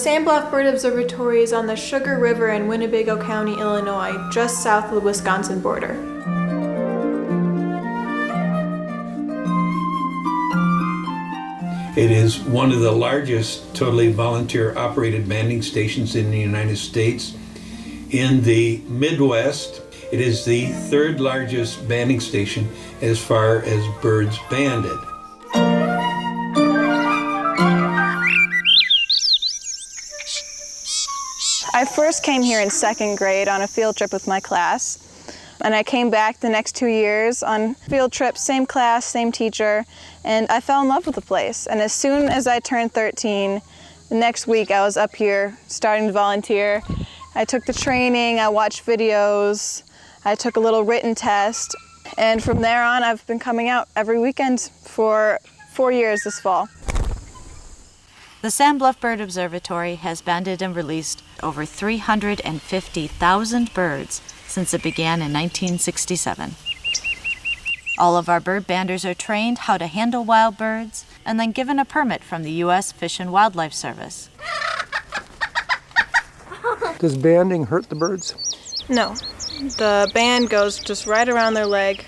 Sand Bluff Bird Observatory is on the Sugar River in Winnebago County, Illinois, just south of the Wisconsin border. It is one of the largest totally volunteer-operated banding stations in the United States. In the Midwest, it is the third largest banding station as far as birds banded. I first came here in second grade on a field trip with my class, and I came back the next 2 years on field trips, same class, same teacher, and I fell in love with the place. And as soon as I turned 13, the next week I was up here starting to volunteer. I took the training, I watched videos, I took a little written test, and from there on I've been coming out every weekend for 4 years this fall. The Sand Bluff Bird Observatory has banded and released over 350,000 birds since it began in 1967. All of our bird banders are trained how to handle wild birds and then given a permit from the U.S. Fish and Wildlife Service. Does banding hurt the birds? No, the band goes just right around their leg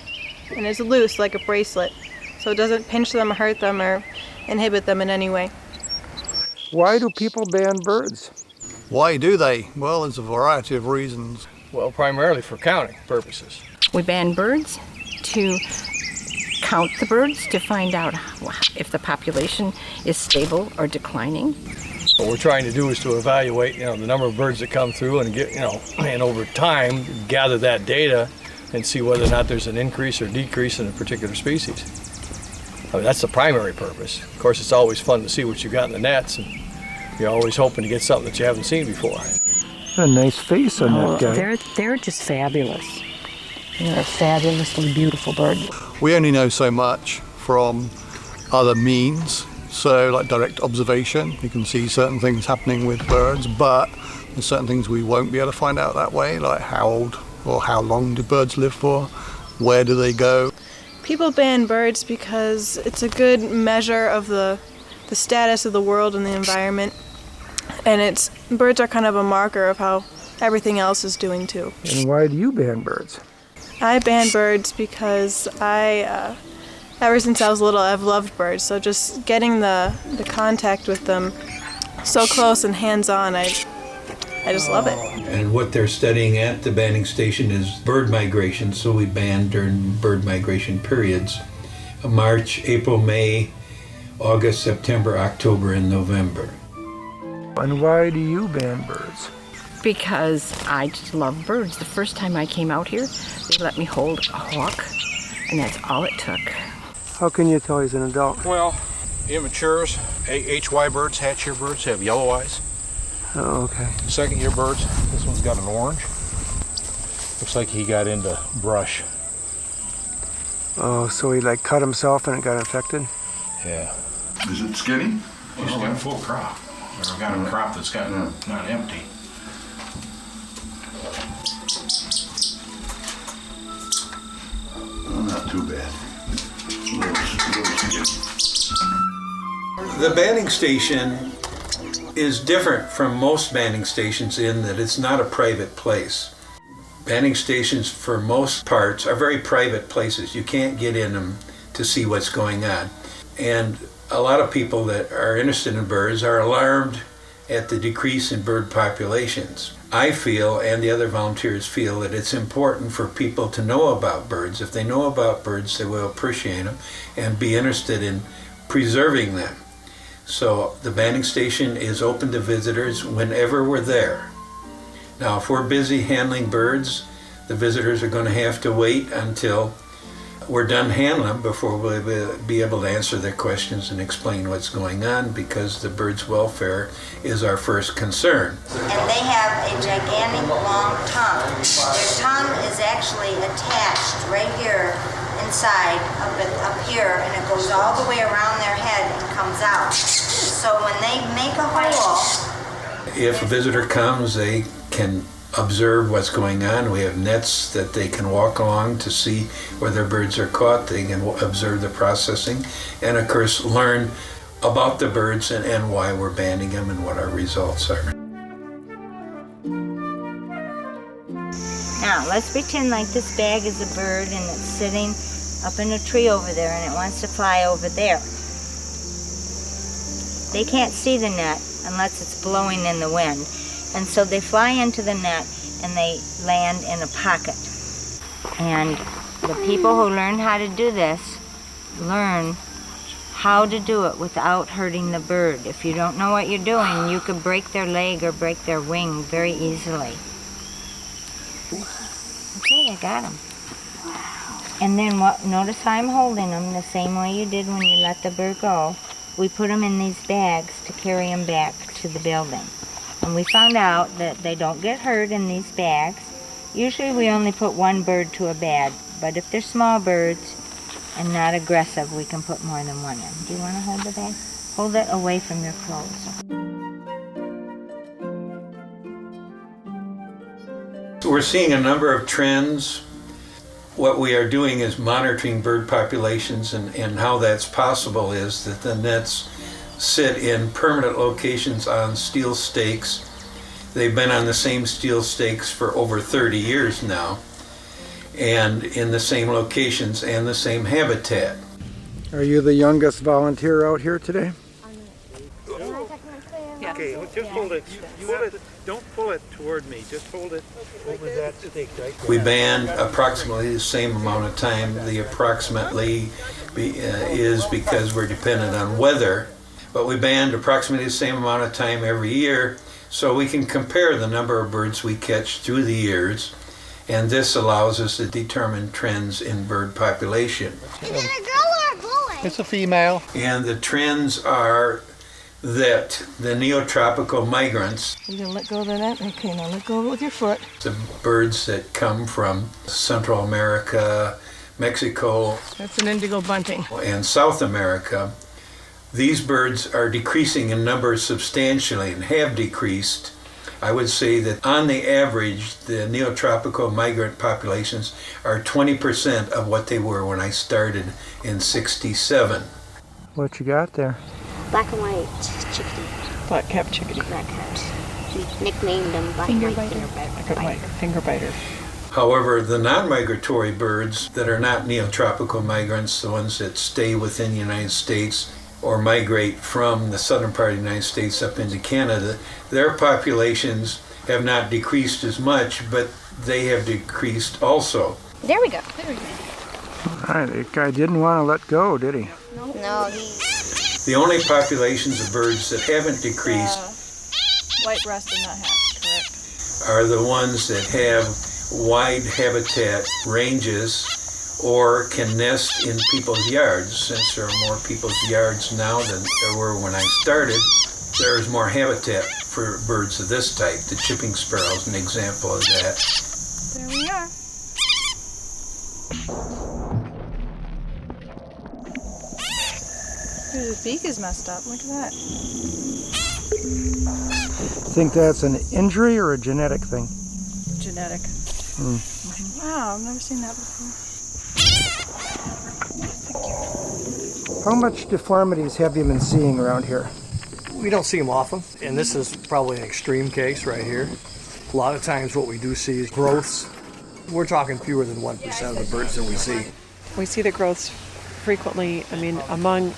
and is loose like a bracelet, so it doesn't pinch them or hurt them or inhibit them in any way. Why do people band birds? Why do they? Well, there's a variety of reasons. Well, primarily for counting purposes. We band birds to count the birds to find out if the population is stable or declining. What we're trying to do is to evaluate, the number of birds that come through and get, and over time gather that data and see whether or not there's an increase or decrease in a particular species. I mean, that's the primary purpose. Of course, it's always fun to see what you got in the nets, and you're always hoping to get something that you haven't seen before. A nice face on that guy. They're just fabulous. They're a fabulously beautiful bird. We only know so much from other means, so like direct observation. You can see certain things happening with birds, but there's certain things we won't be able to find out that way, like how old or how long do birds live for, where do they go. People band birds because it's a good measure of the status of the world and the environment, and birds are kind of a marker of how everything else is doing too. And why do you band birds? I band birds because ever since I was little, I've loved birds, so just getting the contact with them so close and hands-on, I just love it. And what they're studying at the banding station is bird migration, so we band during bird migration periods. March, April, May, August, September, October, and November. And why do you band birds? Because I just love birds. The first time I came out here, they let me hold a hawk, and that's all it took. How can you tell he's an adult? Well, immatures, HY birds, hatch-year birds, have yellow eyes. Oh, okay. Second-year birds, this one's got an orange. Looks like he got into brush. Oh, so he cut himself and it got infected? Yeah. Is it skinny? He's got a full crop. Or got a crop that's got not empty. Oh, not too bad. Little skinny. The banding station is different from most banding stations in that it's not a private place. Banding stations, for most parts, are very private places. You can't get in them to see what's going on. And a lot of people that are interested in birds are alarmed at the decrease in bird populations. I feel, and the other volunteers feel, that it's important for people to know about birds. If they know about birds, they will appreciate them and be interested in preserving them. So the banding station is open to visitors whenever we're there. Now, if we're busy handling birds, the visitors are going to have to wait until we're done handling them before we'll be able to answer their questions and explain what's going on, because the bird's welfare is our first concern. And they have a gigantic long tongue. Their tongue is actually attached right here inside, up here, and it goes all the way around their head and comes out. So when they make a hole... If a visitor comes, they can observe what's going on. We have nets that they can walk along to see where their birds are caught. They can observe the processing and, of course, learn about the birds and why we're banding them and what our results are. Now, let's pretend like this bag is a bird and it's sitting up in a tree over there and it wants to fly over there. They can't see the net unless it's blowing in the wind. And so they fly into the net and they land in a pocket. And the people who learn how to do this learn how to do it without hurting the bird. If you don't know what you're doing, you could break their leg or break their wing very easily. Okay, I got them. And then notice how I'm holding them the same way you did when you let the bird go. We put them in these bags to carry them back to the building. And we found out that they don't get hurt in these bags. Usually we only put one bird to a bag, but if they're small birds and not aggressive, we can put more than one in. Do you want to hold the bag? Hold it away from your clothes. We're seeing a number of trends. What we are doing is monitoring bird populations, and how that's possible is that the nets sit in permanent locations on steel stakes. They've been on the same steel stakes for over 30 years now, and in the same locations and the same habitat. Are you the youngest volunteer out here today? Okay, just hold it. Don't pull it toward me. Just hold it over that stake right there. We band approximately the same amount of time. The approximately is because we're dependent on weather, but we band approximately the same amount of time every year, so we can compare the number of birds we catch through the years, and this allows us to determine trends in bird population. Is it a girl or a boy? It's a female. And the trends are that the neotropical migrants, You gonna let go of the net? Okay, now let go with your foot. the birds that come from Central America, Mexico, That's an indigo bunting. and South America, these birds are decreasing in numbers substantially and have decreased. I would say that on the average, the neotropical migrant populations are 20% of what they were when I started in '67. What you got there? Black and white chickadee. Black-capped chickadee. Black-capped. We nicknamed them black and white Finger biter. However, the non-migratory birds that are not neotropical migrants, the ones that stay within the United States or migrate from the southern part of the United States up into Canada, their populations have not decreased as much, but they have decreased also. There we go. All right, that guy didn't want to let go, did he? No, The only populations of birds that haven't decreased White-breasted nuthatch, correct. are the ones that have wide habitat ranges or can nest in people's yards. Since there are more people's yards now than there were when I started, there is more habitat for birds of this type. The chipping sparrow is an example of that. There we are. His beak is messed up. Look at that. Think that's an injury or a genetic thing? Genetic. Wow, I've never seen that before. How much deformities have you been seeing around here? We don't see them often, and this is probably an extreme case right here. A lot of times what we do see is growths. We're talking fewer than 1% of the birds that we see. We see the growths frequently. I mean, among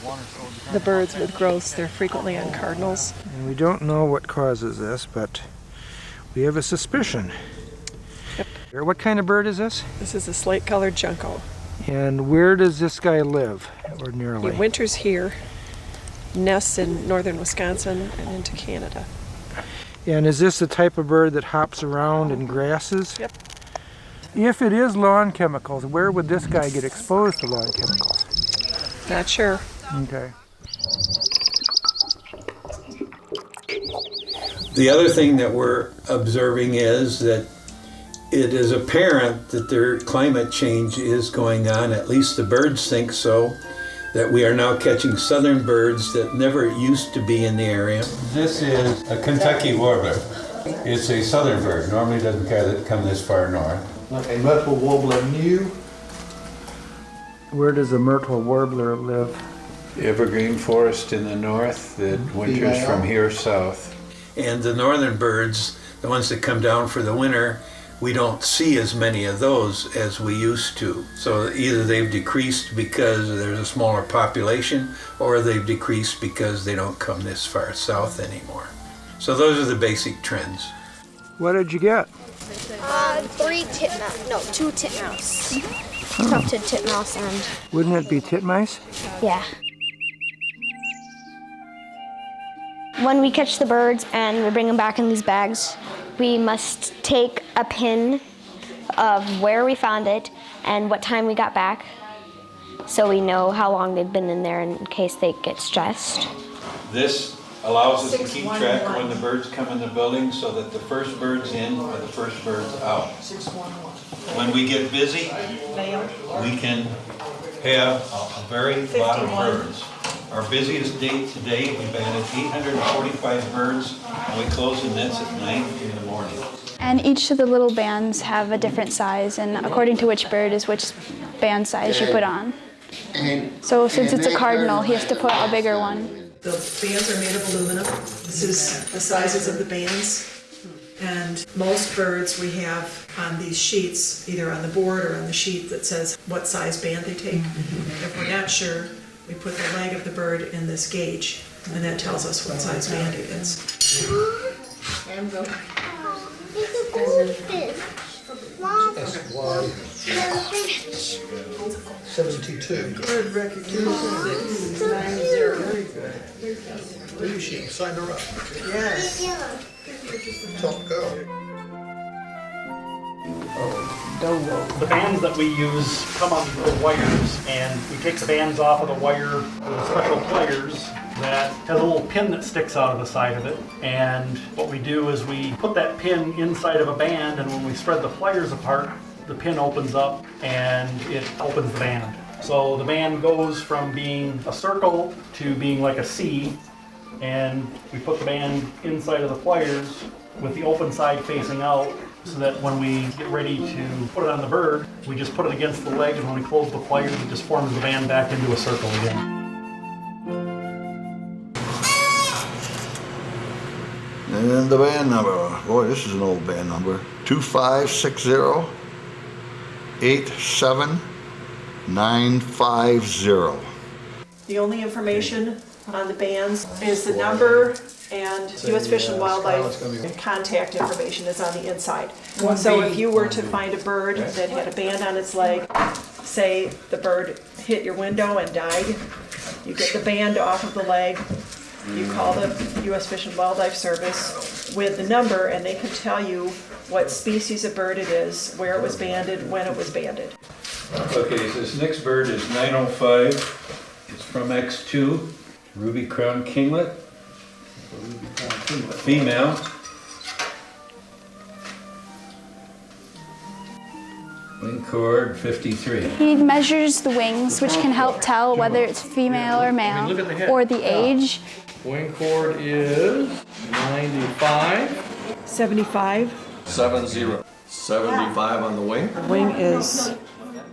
the birds with growths, they're frequently on cardinals. And we don't know what causes this, but we have a suspicion. Yep. What kind of bird is this? This is a slate-colored junco. And where does this guy live, ordinarily? He winters here, nests in northern Wisconsin and into Canada. And is this the type of bird that hops around in grasses? Yep. If it is lawn chemicals, where would this guy get exposed to lawn chemicals? Not sure. Okay. The other thing that we're observing is that it is apparent that their climate change is going on, at least the birds think so, that we are now catching southern birds that never used to be in the area. This is a Kentucky warbler. It's a southern bird. Normally doesn't come this far north. Like a myrtle warbler new. Where does a myrtle warbler live? evergreen forest in the north that winters from here south. And the northern birds, the ones that come down for the winter, we don't see as many of those as we used to. So either they've decreased because there's a smaller population, or they've decreased because they don't come this far south anymore. So those are the basic trends. What did you get? 2 titmouse. Tufted titmouse and... Wouldn't it be titmice? Yeah. When we catch the birds and we bring them back in these bags, we must take a pin of where we found it and what time we got back, so we know how long they've been in there in case they get stressed. This allows us to keep track of when the birds come in the building so that the first bird's in or the first bird's out. When we get busy, we can have a very lot of birds. Our busiest day today, we banded 845 birds, and we close the nets at 9 in the morning. And each of the little bands have a different size, and according to which bird is which band size you put on. So since it's a cardinal, he has to put a bigger one. The bands are made of aluminum. This is the sizes of the bands. And most birds we have on these sheets, either on the board or on the sheet that says what size band they take. If we're not sure, we put the leg of the bird in this gauge, and that tells us what size band it is. 72. Bird recognition 690. Very good. Blue sheep, sign her up. Yes. Top girl. The bands that we use come on the wires, and we take the bands off of the wire with special pliers that has a little pin that sticks out of the side of it. And what we do is we put that pin inside of a band, and when we spread the pliers apart, the pin opens up and it opens the band. So the band goes from being a circle to being like a C, and we put the band inside of the pliers with the open side facing out, so that when we get ready to put it on the bird, we just put it against the leg, and when we close the pliers, it just forms the band back into a circle again. And then the band number. Boy, this is an old band number. 2560-87950. The only information on the bands is the number, and U.S. Fish and Wildlife contact information is on the inside. So if you were to find a bird that had a band on its leg, say the bird hit your window and died, you get the band off of the leg, you call the U.S. Fish and Wildlife Service with the number, and they can tell you what species of bird it is, where it was banded, when it was banded. Okay, so this next bird is 905. It's from X2, ruby crown kinglet. Female. Wing cord 53. He measures the wings, which can help tell whether it's female or male, or the age. Wing cord is 95. 75. 70. 75 on the wing. The wing is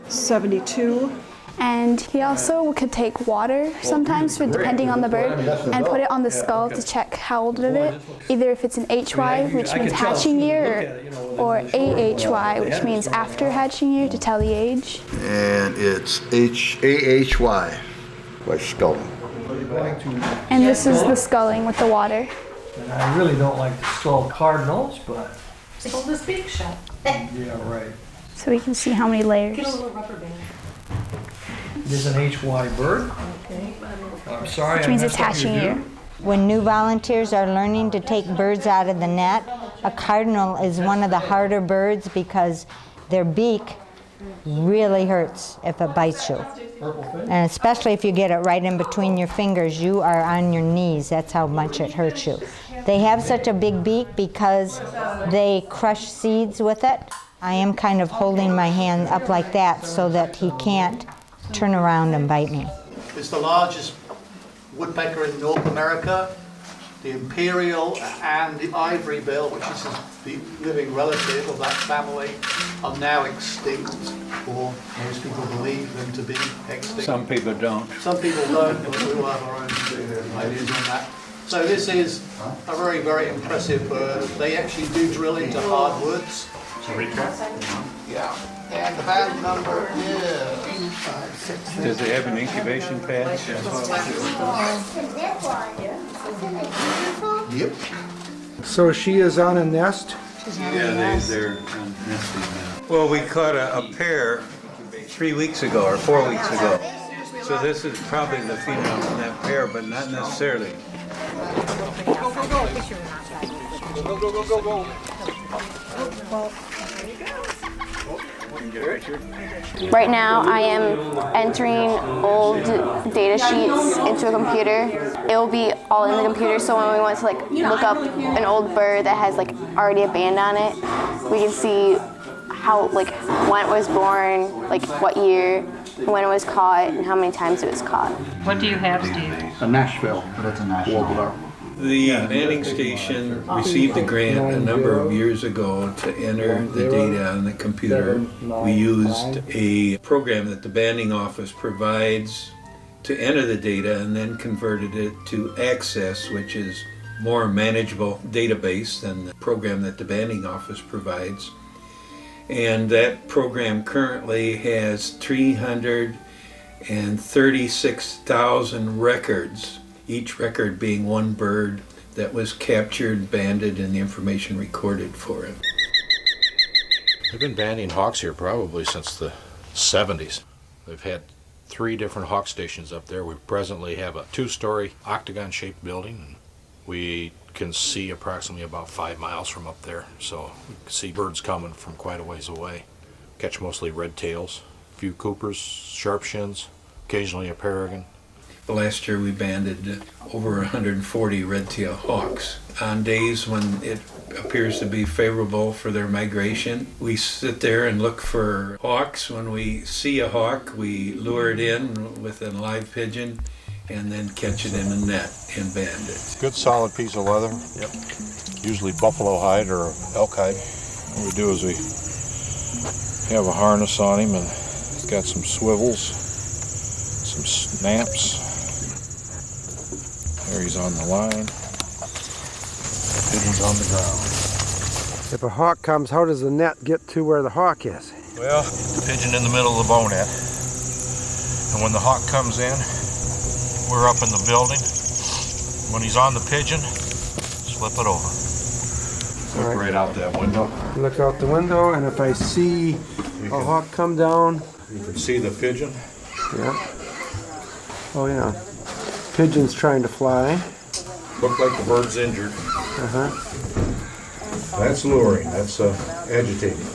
72. And he also could take water sometimes, depending on the bird, and put it on the skull to check how old it is, either if it's an HY, which means hatching year, or AHY, which means after hatching year, to tell the age. And it's AHY by sculling. And this is the sculling with the water. And I really don't like to skull cardinals, but Pull this big shot. yeah, right. So we can see how many layers. Get a little rubber band. It is an HY bird. Okay. I'm sorry. Which means it's hatching year. When new volunteers are learning to take birds out of the net, a cardinal is one of the harder birds because their beak really hurts if it bites you. And especially if you get it right in between your fingers, you are on your knees. That's how much it hurts you. They have such a big beak because they crush seeds with it. I am kind of holding my hand up like that so that he can't turn around and bite me. It's the largest woodpecker in North America. The imperial and the ivory bill, which is the living relative of that family, are now extinct. or most people believe them to be extinct. Some people don't. Some people don't, but we all have our own ideas on that. So this is a very, very impressive bird. They actually do drill into hardwoods. Yeah. And the band number is... Does it have an incubation pad? Yep. So she is on a nest? Yeah, they're nesting now. Well, we caught a pair 3 weeks ago or 4 weeks ago. So this is probably the female from that pair, but not necessarily. Right now I am entering old data sheets into a computer. It will be all in the computer, so when we want to look up an old bird that has already a band on it, we can see how when it was born, what year, when it was caught, and how many times it was caught. What do you have, Steve? A Nashville, but it's a Nashville warbler. The banding station received a grant a number of years ago to enter the data on the computer. We used a program that the banding office provides to enter the data and then converted it to Access, which is more manageable database than the program that the banding office provides. And that program currently has 336,000 records, each record being one bird that was captured, banded, and the information recorded for it. They've been banding hawks here probably since the 70s. They've had 3 different hawk stations up there. We presently have a 2-story octagon-shaped building. We can see approximately about 5 miles from up there, so we can see birds coming from quite a ways away. Catch mostly red tails, a few coopers, sharp shins, occasionally a peregrine. Last year we banded over 140 red-tailed hawks. On days when it appears to be favorable for their migration, we sit there and look for hawks. When we see a hawk, we lure it in with a live pigeon and then catch it in a net and band it. Good solid piece of leather. Yep. Usually buffalo hide or elk hide. What we do is we have a harness on him, and it's got some swivels, some snaps. There he's on the line. Pigeon's on the ground. If a hawk comes, how does the net get to where the hawk is? Well, the pigeon in the middle of the bow net. And when the hawk comes in, we're up in the building. When he's on the pigeon, slip it over. Look right out that window. Look out the window, and if I see a hawk come down... You can see the pigeon. Yeah. Oh yeah. Pigeon's trying to fly. Look like the bird's injured. Uh-huh. That's luring. That's agitating.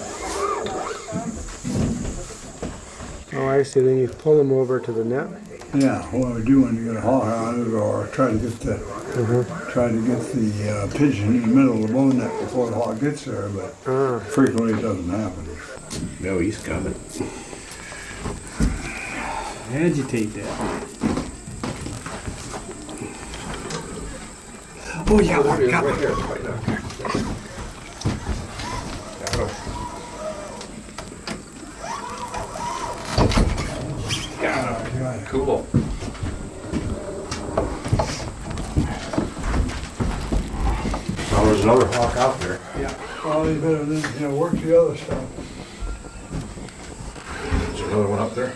Oh, I see. Then you pull them over to the net. Yeah, what I do when you get a hawk on it, or try to get the pigeon in the middle of the bone net before the hawk gets there, but frequently it doesn't happen. No, he's coming. Agitate that. Oh yeah, right here. Cool. Oh, there's another hawk out there. Yeah. Well, you better work the other stuff. There's another one up there.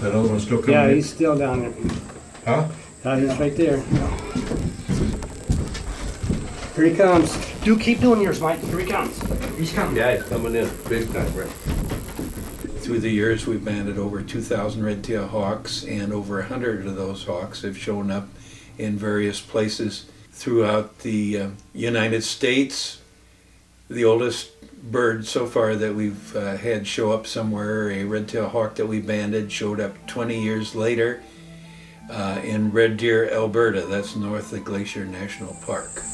That other one's still coming. Yeah, in? he's still down there. Huh? He's right there. Here he comes. Do keep doing yours, Mike. Here he comes. He's coming. Yeah, he's coming in big time, right? Through the years, we've banded over 2,000 red-tailed hawks, and over 100 of those hawks have shown up in various places throughout the United States. The oldest bird so far that we've had show up somewhere, a red-tailed hawk that we banded, showed up 20 years later in Red Deer, Alberta. That's north of Glacier National Park.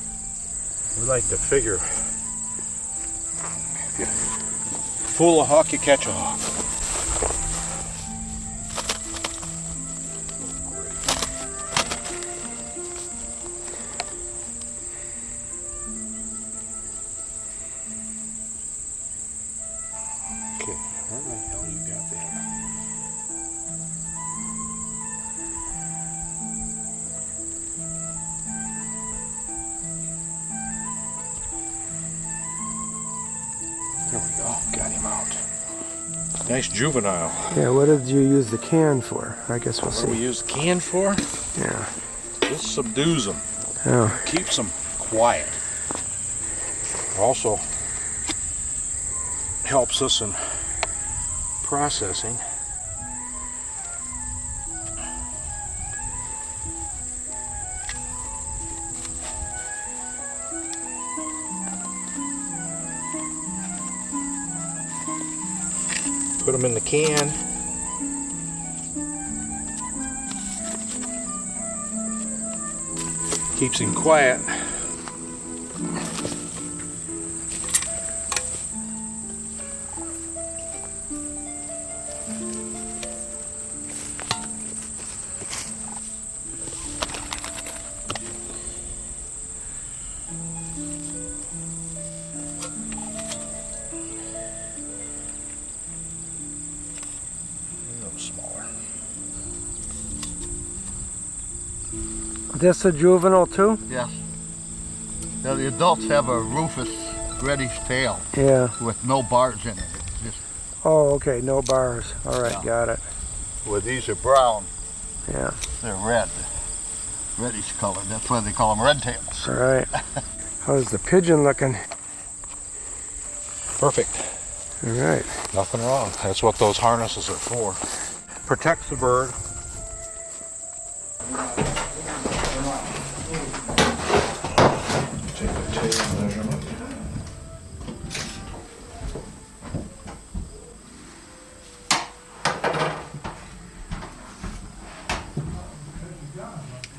We like to figure. If you fool a hawk, you catch a hawk. Okay, where the hell amount. Nice juvenile. Yeah, what did you use the can for? I guess we'll What see. do we use the can for? Yeah. This subdues them. Oh. Keeps them quiet. Also helps us in processing. Put them in the can. Keeps him quiet. This a juvenile too? Yes. Now the adults have a rufous reddish tail. Yeah. With no bars in it. Just, Oh, okay, no bars. All right, got it. well, these are brown. Yeah. They're red. Reddish colored. That's why they call them red tails. All right. How's the pigeon looking? Perfect. All right. Nothing wrong. That's what those harnesses are for. Protects the bird. Take the tail measurement.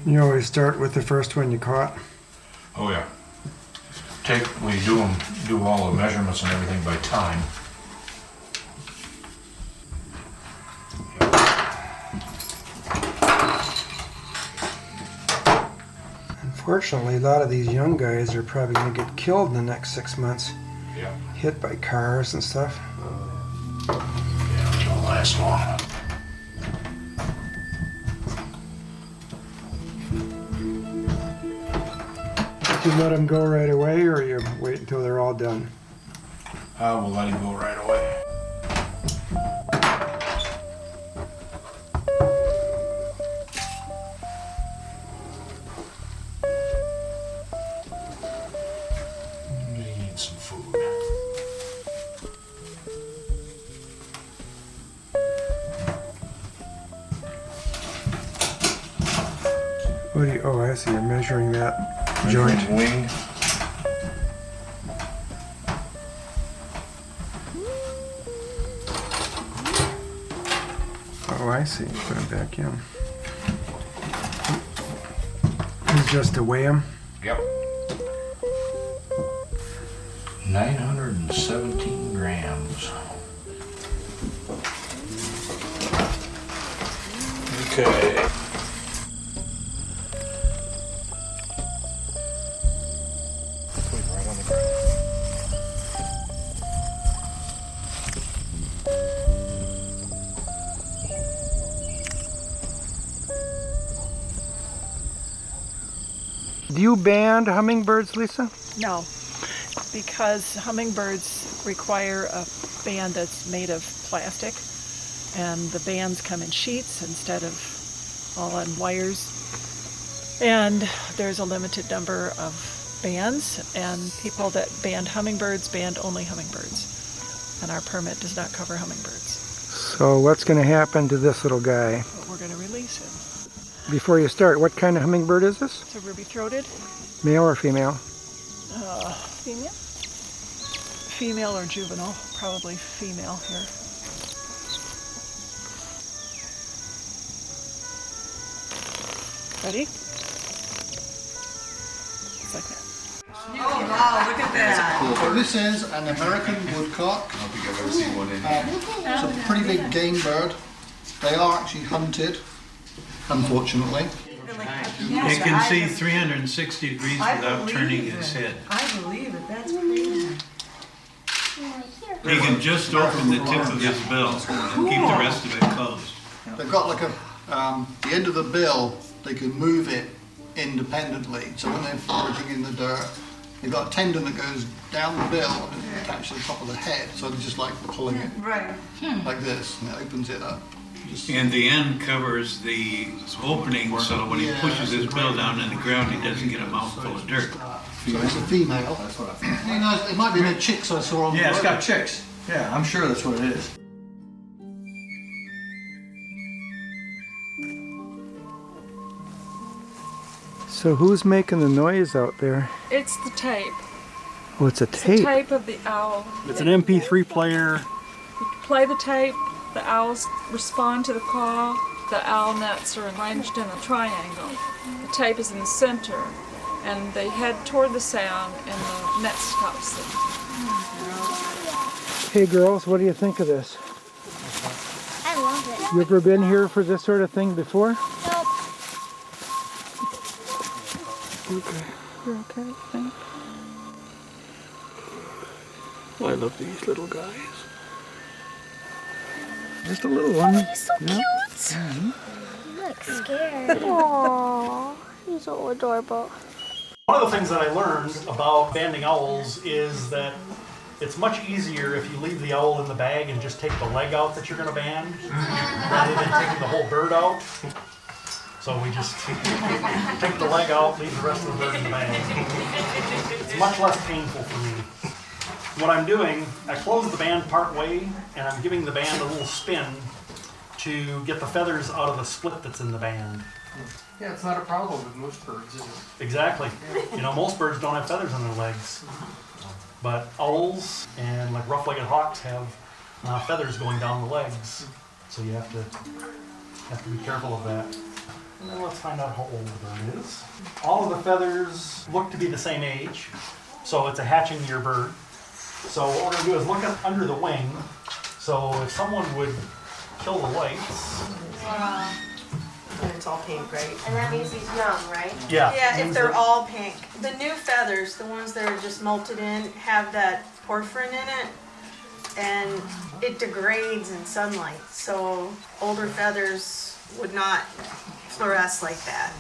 You always start with the first one you caught? Oh yeah. We do all the measurements and everything by time. Unfortunately, a lot of these young guys are probably going to get killed in the next 6 months. Yeah. Hit by cars and stuff. Yeah, it don't last long. Do you let them go right away, or you wait until they're all done? We'll let him go right away. He needs some food. What do you? Oh, I see. You're measuring that joint. Wing. Oh, I see. Put them back in. It's just to weigh them. Yep. 917 grams. Okay. Put him right on the ground. Do you band hummingbirds, Lisa? No, because hummingbirds require a band that's made of plastic, and the bands come in sheets instead of all on wires. And there's a limited number of bands, and people that band hummingbirds band only hummingbirds. And our permit does not cover hummingbirds. So what's going to happen to this little guy? But we're going to release him. Before you start, what kind of hummingbird is this? It's a ruby-throated. Male or female? Female? Female or juvenile, probably female here. Ready? It's like that. Oh wow, look at that. So this is an American woodcock. I don't think I've ever seen one in It's a pretty big game bird. They are actually hunted, unfortunately. You can see 360 degrees without turning his head. I believe it. That's crazy. He can just open the tip of his bill and keep the rest of it closed. They've got like a, the end of the bill, they can move it independently. So when they're foraging in the dirt, You've got a tendon that goes down the bill and attached to the top of the head, so it's just like pulling it like this, and it opens it up. And the end covers the opening, so when he pushes his bill down in the ground, he doesn't get a mouthful of dirt. So it's a female. That's what I think. You know, it might be the chicks I saw on the Yeah, it's road. got chicks. Yeah, I'm sure that's what it is. So who's making the noise out there? It's the tape. Oh, it's a It's tape. the tape of the owl. It's an MP3 player. You play the tape, the owls respond to the call. The owl nets are arranged in a triangle. The tape is in the center, and they head toward the sound, and the net stops them. Hey girls, what do you think of this? I love it. You ever been here for this sort of thing before? Nope. Okay. You're okay, I think. I love these little guys. Just a little one. Oh, he's so Yeah. cute. I'm like scared. Aww, he's so adorable. One of the things that I learned about banding owls is that it's much easier if you leave the owl in the bag and just take the leg out that you're going to band, rather than taking the whole bird out. So we just take the leg out, leave the rest of the bird in the bag. It's much less painful for me. What I'm doing, I close the band part way, and I'm giving the band a little spin to get the feathers out of the split that's in the band. Yeah, it's not a problem with most birds, is it? Exactly. You know, most birds don't have feathers on their legs. But owls and like rough-legged hawks have feathers going down the legs. So you have to be careful of that. And then let's find out how old the bird is. All of the feathers look to be the same age. So it's a hatching year bird. So what we're going to do is look up under the wing. So if someone would kill the lights. And it's all pink, right? And that means he's young, right? Yeah. Yeah, if they're all pink. The new feathers, the ones that are just molted in, have that porphyrin in it, and it degrades in sunlight. So older feathers would not fluoresce like that.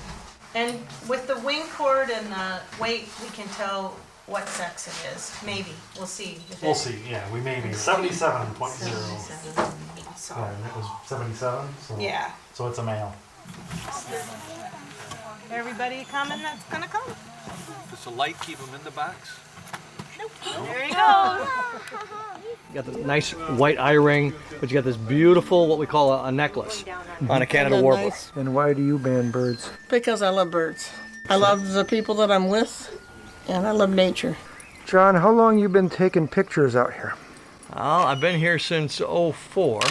And with the wing cord and the weight, we can tell what sex it is. Maybe. We'll see. We'll see, yeah, we may be 77.0. 77. So. Yeah, and it was 77, so, Yeah. So it's a male. Everybody coming that's gonna come. Does the light keep them in the box? There you go. You got the nice white eye ring, but you got this beautiful, what we call a necklace on a Canada Isn't that warbler. nice? And why do you band birds? Because I love birds. I love the people that I'm with, and I love nature. John, how long you been taking pictures out here? Well, I've been here since '04,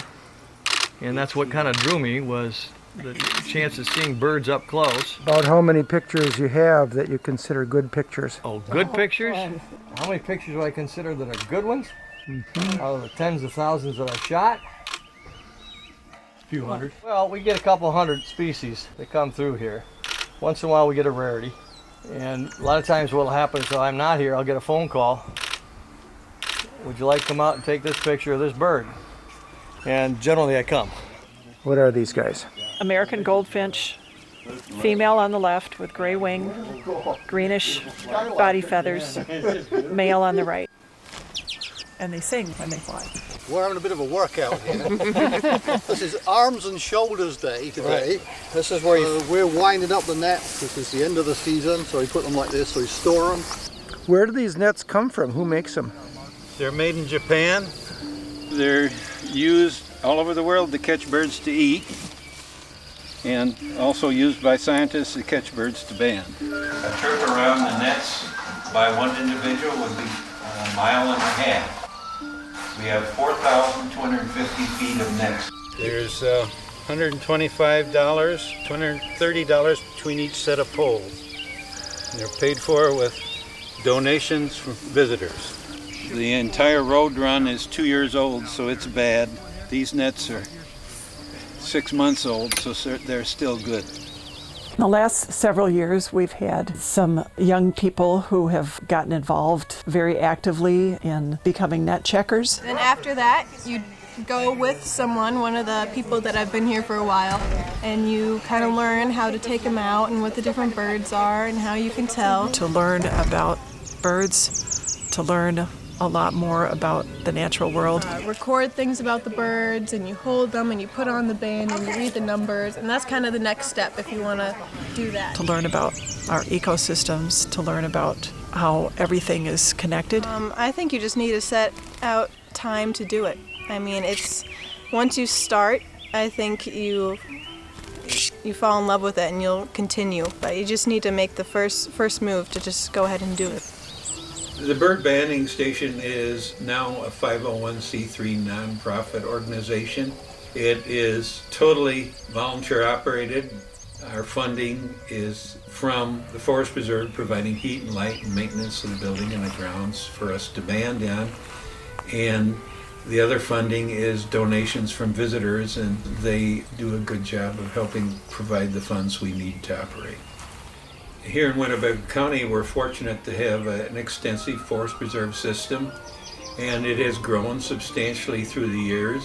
and that's what kind of drew me was the chance of seeing birds up close. About how many pictures you have that you consider good pictures? Oh, good pictures? How many pictures do I consider that are good ones? Out of the tens of thousands that I shot? A few hundred. Well, we get a couple hundred species that come through here. Once in a while we get a rarity. And a lot of times what'll happen is if I'm not here, I'll get a phone call. Would you like to come out and take this picture of this bird? And generally I come. What are these guys? American goldfinch, female on the left with gray wing, greenish body feathers, male on the right. And they sing when they fly. We're having a bit of a workout here. This is arms and shoulders day today. Right. This is where we're winding up the net. This is the end of the season, so we put them like this, so we store them. Where do these nets come from? Who makes them? They're made in Japan. They're used all over the world to catch birds to eat, and also used by scientists to catch birds to band. A trip around the nets by one individual would be a mile and a half. We have 4,250 feet of nets. There's $125, $230 between each set of poles. And they're paid for with donations from visitors. The entire road run is 2 years old, so it's bad. These nets are 6 months old, so they're still good. In the last several years, we've had some young people who have gotten involved very actively in becoming net checkers. And after that, you go with someone, one of the people that have been here for a while, and you kind of learn how to take them out and what the different birds are and how you can tell. To learn about birds, to learn a lot more about the natural world. Record things about the birds, and you hold them and you put on the band and you read the numbers, and that's kind of the next step if you want to do that. To learn about our ecosystems, to learn about how everything is connected. I think you just need to set out time to do it. I mean, once you start, I think you fall in love with it and you'll continue, but you just need to make the first move to just go ahead and do it. The bird banding station is now a 501c3 nonprofit organization. It is totally volunteer operated. Our funding is from the Forest Preserve, providing heat and light and maintenance of the building and the grounds for us to band in. And the other funding is donations from visitors, and they do a good job of helping provide the funds we need to operate. Here in Winnebago County, we're fortunate to have an extensive forest preserve system, and it has grown substantially through the years.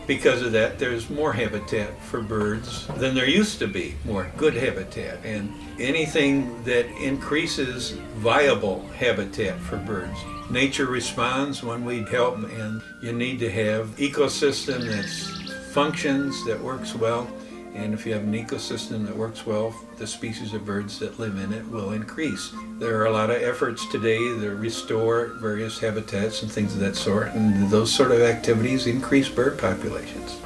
Because of that, there's more habitat for birds than there used to be, more good habitat. And anything that increases viable habitat for birds, nature responds when we help, and you need to have ecosystem that functions, that works well. And if you have an ecosystem that works well, the species of birds that live in it will increase. There are a lot of efforts today to restore various habitats and things of that sort, and those sort of activities increase bird populations.